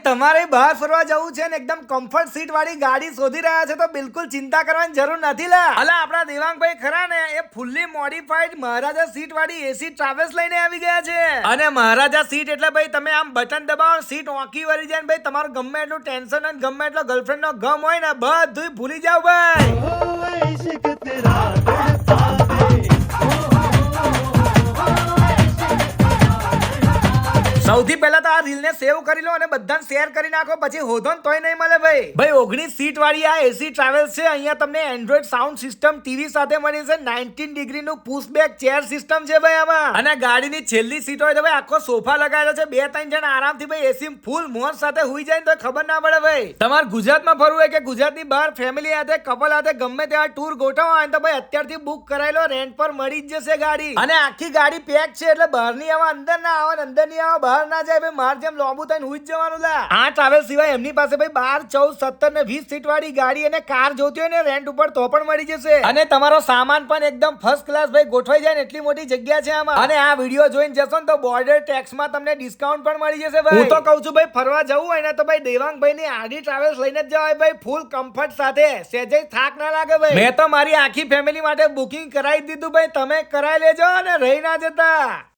તમારે બહાર ફરવા જવું છે ને એકદમ કમ્ફર્ટ સીટ વાળી ગાડી શોધી રહ્યા છે તો બિલકુલ ચિંતા કરવાની જરૂર નથી લા. અલા આપણા દેવાંગભાઈ ખરા ને એ ફૂલ્લી મોડિફાઈડ મહારાજા સીટ વાળી એસી ટ્રાવેલ્સ લઈને આવી ગયા છે. અને મહારાજા સીટ એટલે ભાઈ તમે આમ બટન દબાવો સીટ ઓંકી વળી જાય ને ભાઈ તમારું ગમે એટલું ટેન્શન અને ગમે એટલો ગર્લફ્રેન્ડ નો ગમ હોય ને બધું ભૂલી જાવ ભાઈ. સૌથી પહેલા તો આ રીલ ને સેવ કરી લો અને બધાને શેર કરી નાખો પછી હોધો ને તોય નહીં મળે ભાઈ. 19 સીટ વાળી આ એસી ટ્રાવેલ્સ છે. અહીંયા તમને એન્ડ્રોઇડ સાઉન્ડ સિસ્ટમ ટીવી સાથે મળી છે. 19 ડિગ્રી નું પુશ બેક ચેર સિસ્ટમ છે ભાઈ આમાં. અને ગાડીની છેલ્લી સીટ હોય તો ભાઈ આખો સોફા લગાવેલો છે. 2-3 જણ આરામથી ભાઈ એસી ફૂલ મોજ સાથે હુઈ જાય તો ખબર ના પડે ભાઈ. તમારે ગુજરાતમાં ફરવું હોય કે ગુજરાતની બહાર ફેમિલી સાથે કપલ સાથે ગમે ત્યાં ટૂર ગોઠવવા હોય તો ભાઈ અત્યારથી બુક કરાયેલો રેન્ટ પર મળી જ જશે ગાડી. અને આખી ગાડી પેક છે એટલે બહાર ની આવા અંદર ના આવે અંદર ની આવા બહાર ના જાય ભાઈ. માર જેમ લોબુ થઈને હુઈ જ જવાનું લા. આ ટ્રાવેલ સિવાય એમની પાસે ભાઈ 12, 14, 17 ને 20 સીટ વાળી ગાડી અને કાર જોતી હોય ને રેન્ટ ઉપર તો પણ મળી જશે. અને તમારો સામાન પણ એકદમ ફર્સ્ટ ક્લાસ ભાઈ ગોઠવાઈ જાય ને એટલી મોટી જગ્યા છે આમાં. અને આ વિડિયો જોઈને જશો ને તો બોર્ડર ટેક્સ માં તમને ડિસ્કાઉન્ટ પણ મળી જશે ભાઈ. હું તો કહું છું ભાઈ ફરવા જવું હોય ને તો ભાઈ દેવાંગભાઈ ની આડી ટ્રાવેલ્સ લઈને જ જવાય ભાઈ. ફૂલ કમ્ફર્ટ સાથે સહેજે થાક ના લાગે ભાઈ. મેં તો મારી આખી ફેમિલી માટે બુકિંગ કરાવી દીધું ભાઈ. તમે કરાવી લેજો અને રહી ના જતા.